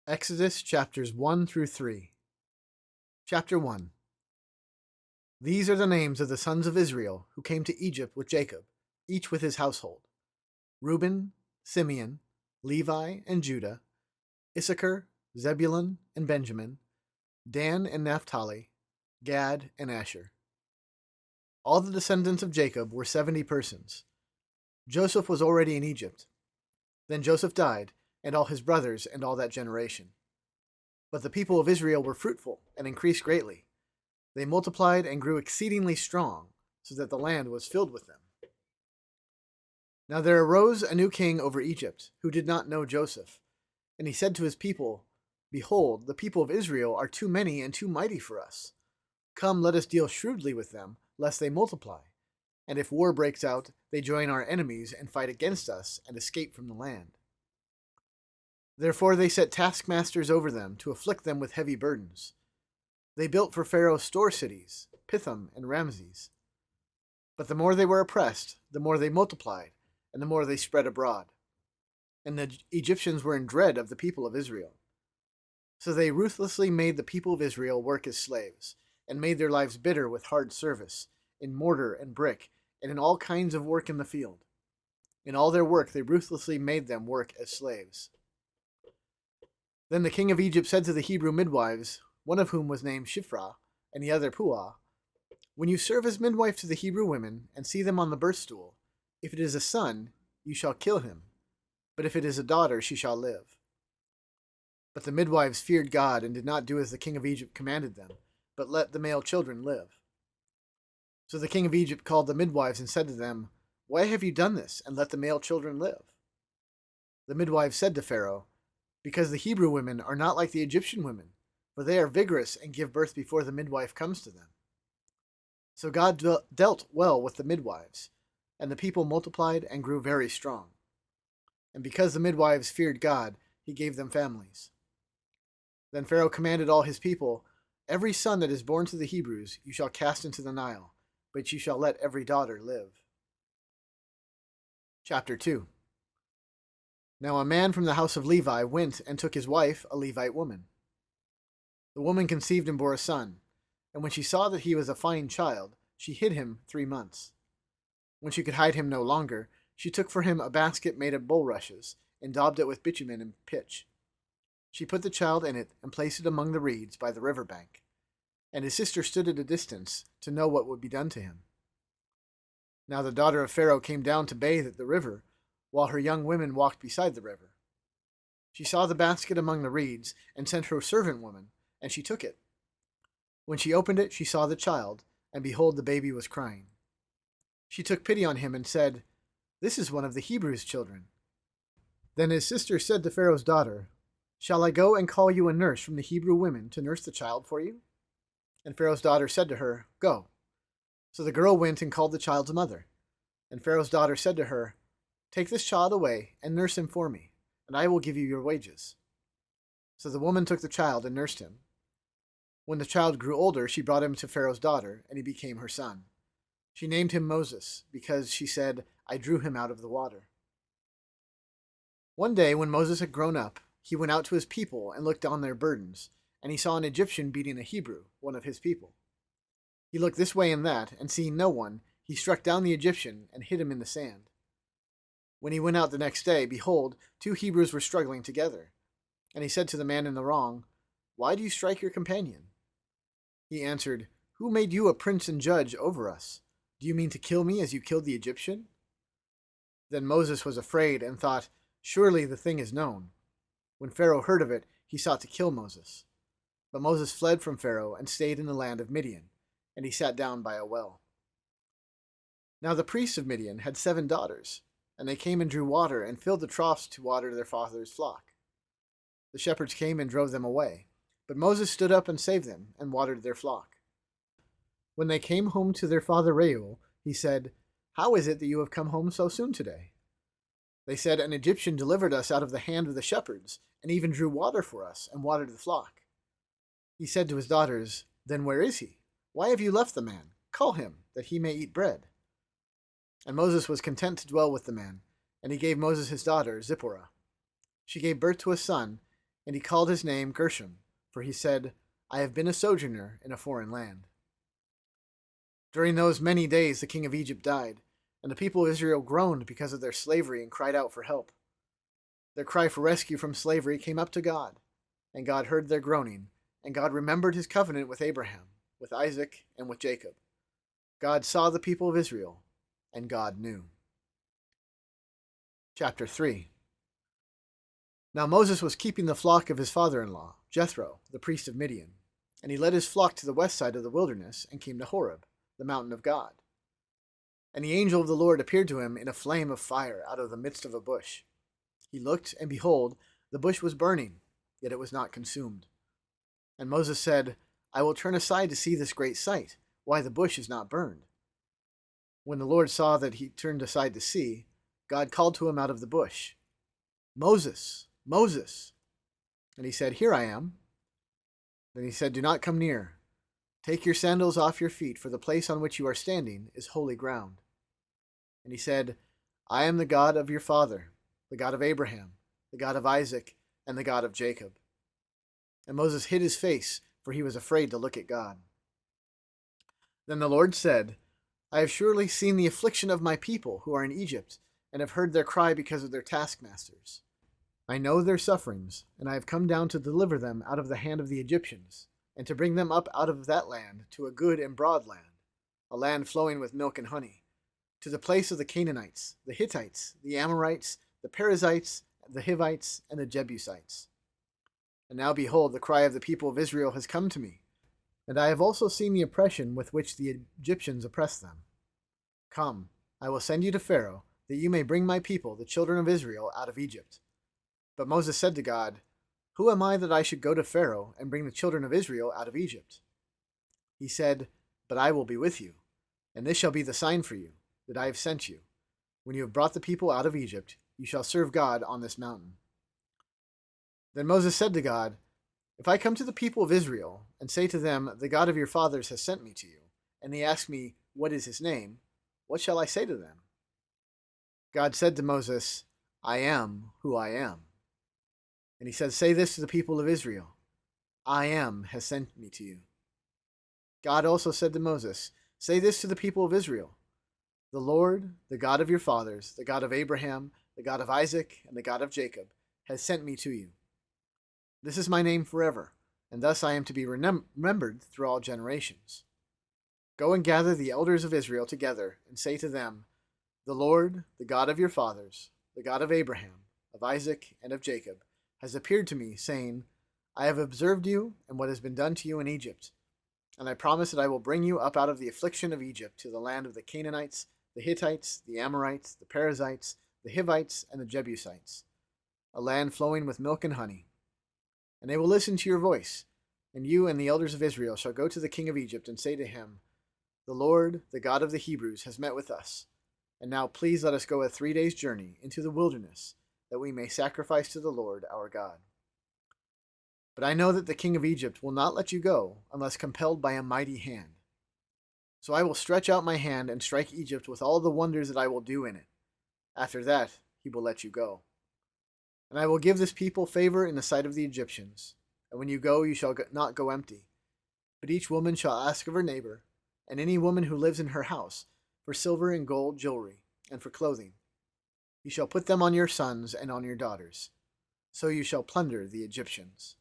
Exodus chapters 1 through 3. Chapter 1. These are the names of the sons of Israel who came to Egypt with Jacob, each with his household: Reuben, Simeon, Levi, and Judah, Issachar, Zebulun, and Benjamin, Dan and Naphtali, Gad and Asher. All the descendants of Jacob were 70 persons. Joseph was already in Egypt. Then Joseph died, and all his brothers and all that generation. But the people of Israel were fruitful and increased greatly. They multiplied and grew exceedingly strong, so that the land was filled with them. Now there arose a new king over Egypt, who did not know Joseph. And he said to his people, "Behold, the people of Israel are too many and too mighty for us. Come, let us deal shrewdly with them, lest they multiply. And if war breaks out, they join our enemies and fight against us and escape from the land." Therefore they set taskmasters over them to afflict them with heavy burdens. They built for Pharaoh store cities, Pithom and Ramses. But the more they were oppressed, the more they multiplied, and the more they spread abroad. And the Egyptians were in dread of the people of Israel. So they ruthlessly made the people of Israel work as slaves, and made their lives bitter with hard service, in mortar and brick, and in all kinds of work in the field. In all their work they ruthlessly made them work as slaves. Then the king of Egypt said to the Hebrew midwives, one of whom was named Shiphrah, and the other Puah, "When you serve as midwife to the Hebrew women, and see them on the birth stool, if it is a son, you shall kill him, but if it is a daughter, she shall live." But the midwives feared God and did not do as the king of Egypt commanded them, but let the male children live. So the king of Egypt called the midwives and said to them, "Why have you done this, and let the male children live?" The midwives said to Pharaoh, "Because the Hebrew women are not like the Egyptian women, for they are vigorous and give birth before the midwife comes to them." So God dealt well with the midwives, and the people multiplied and grew very strong. And because the midwives feared God, he gave them families. Then Pharaoh commanded all his people, "Every son that is born to the Hebrews you shall cast into the Nile, but you shall let every daughter live." Chapter 2. Now a man from the house of Levi went and took his wife, a Levite woman. The woman conceived and bore a son, and when she saw that he was a fine child, she hid him 3 months. When she could hide him no longer, she took for him a basket made of bulrushes, and daubed it with bitumen and pitch. She put the child in it and placed it among the reeds by the river bank, and his sister stood at a distance to know what would be done to him. Now the daughter of Pharaoh came down to bathe at the river, while her young women walked beside the river. She saw the basket among the reeds, and sent her servant woman, and she took it. When she opened it, she saw the child, and behold, the baby was crying. She took pity on him and said, "This is one of the Hebrews' children." Then his sister said to Pharaoh's daughter, "Shall I go and call you a nurse from the Hebrew women to nurse the child for you?" And Pharaoh's daughter said to her, "Go." So the girl went and called the child's mother. And Pharaoh's daughter said to her, "Take this child away and nurse him for me, and I will give you your wages." So the woman took the child and nursed him. When the child grew older, she brought him to Pharaoh's daughter, and he became her son. She named him Moses, because she said, "I drew him out of the water." One day, when Moses had grown up, he went out to his people and looked on their burdens, and he saw an Egyptian beating a Hebrew, one of his people. He looked this way and that, and seeing no one, he struck down the Egyptian and hid him in the sand. When he went out the next day, behold, 2 Hebrews were struggling together. And he said to the man in the wrong, "Why do you strike your companion?" He answered, "Who made you a prince and judge over us? Do you mean to kill me as you killed the Egyptian?" Then Moses was afraid and thought, "Surely the thing is known." When Pharaoh heard of it, he sought to kill Moses. But Moses fled from Pharaoh and stayed in the land of Midian, and he sat down by a well. Now the priests of Midian had 7 daughters, and they came and drew water and filled the troughs to water their father's flock. The shepherds came and drove them away, but Moses stood up and saved them and watered their flock. When they came home to their father Reuel, he said, "How is it that you have come home so soon today?" They said, "An Egyptian delivered us out of the hand of the shepherds, and even drew water for us and watered the flock." He said to his daughters, "Then where is he? Why have you left the man? Call him, that he may eat bread." And Moses was content to dwell with the man, and he gave Moses his daughter, Zipporah. She gave birth to a son, And he called his name Gershom, for he said, I have been a sojourner in a foreign land. During those many days the king of Egypt died, and the people of Israel groaned because of their slavery and cried out for help. Their cry for rescue from slavery came up to God, and God heard their groaning, and God remembered his covenant with Abraham, with Isaac, and with Jacob. God saw the people of Israel, and God knew. Chapter 3. Now Moses was keeping the flock of his father-in-law, Jethro, the priest of Midian, and he led his flock to the west side of the wilderness and came to Horeb, the mountain of God. And the angel of the Lord appeared to him in a flame of fire out of the midst of a bush. He looked, and behold, the bush was burning, yet it was not consumed. And Moses said, I will turn aside to see this great sight, why the bush is not burned. When the Lord saw that he turned aside to see, God called to him out of the bush, Moses, Moses. And he said, Here I am. Then he said, Do not come near. Take your sandals off your feet, for the place on which you are standing is holy ground. And he said, I am the God of your father, the God of Abraham, the God of Isaac, and the God of Jacob. And Moses hid his face, for he was afraid to look at God. Then the Lord said, I have surely seen the affliction of my people who are in Egypt, and have heard their cry because of their taskmasters. I know their sufferings, and I have come down to deliver them out of the hand of the Egyptians, and to bring them up out of that land to a good and broad land, a land flowing with milk and honey, to the place of the Canaanites, the Hittites, the Amorites, the Perizzites, the Hivites, and the Jebusites. And now behold, the cry of the people of Israel has come to me, and I have also seen the oppression with which the Egyptians oppress them. Come, I will send you to Pharaoh, that you may bring my people, the children of Israel, out of Egypt. But Moses said to God, Who am I that I should go to Pharaoh and bring the children of Israel out of Egypt? He said, But I will be with you, and this shall be the sign for you, that I have sent you. When you have brought the people out of Egypt, you shall serve God on this mountain. Then Moses said to God, If I come to the people of Israel, and say to them, The God of your fathers has sent me to you, and they ask me, What is his name? What shall I say to them? God said to Moses, I am who I am. And he said, Say this to the people of Israel, I am has sent me to you. God also said to Moses, Say this to the people of Israel, The Lord, the God of your fathers, the God of Abraham, the God of Isaac, and the God of Jacob, has sent me to you. This is my name forever, and thus I am to be remembered through all generations. Go and gather the elders of Israel together, and say to them, The Lord, the God of your fathers, the God of Abraham, of Isaac, and of Jacob, has appeared to me, saying, I have observed you and what has been done to you in Egypt, and I promise that I will bring you up out of the affliction of Egypt to the land of the Canaanites, the Hittites, the Amorites, the Perizzites, the Hivites, and the Jebusites, a land flowing with milk and honey. And they will listen to your voice, and you and the elders of Israel shall go to the king of Egypt and say to him, The Lord, the God of the Hebrews, has met with us, and now please let us go a 3 days' journey into the wilderness, that we may sacrifice to the Lord our God. But I know that the king of Egypt will not let you go unless compelled by a mighty hand. So I will stretch out my hand and strike Egypt with all the wonders that I will do in it. After that, he will let you go. And I will give this people favor in the sight of the Egyptians. And when you go, you shall not go empty. But each woman shall ask of her neighbor, and any woman who lives in her house, for silver and gold jewelry, and for clothing. You shall put them on your sons and on your daughters. So you shall plunder the Egyptians.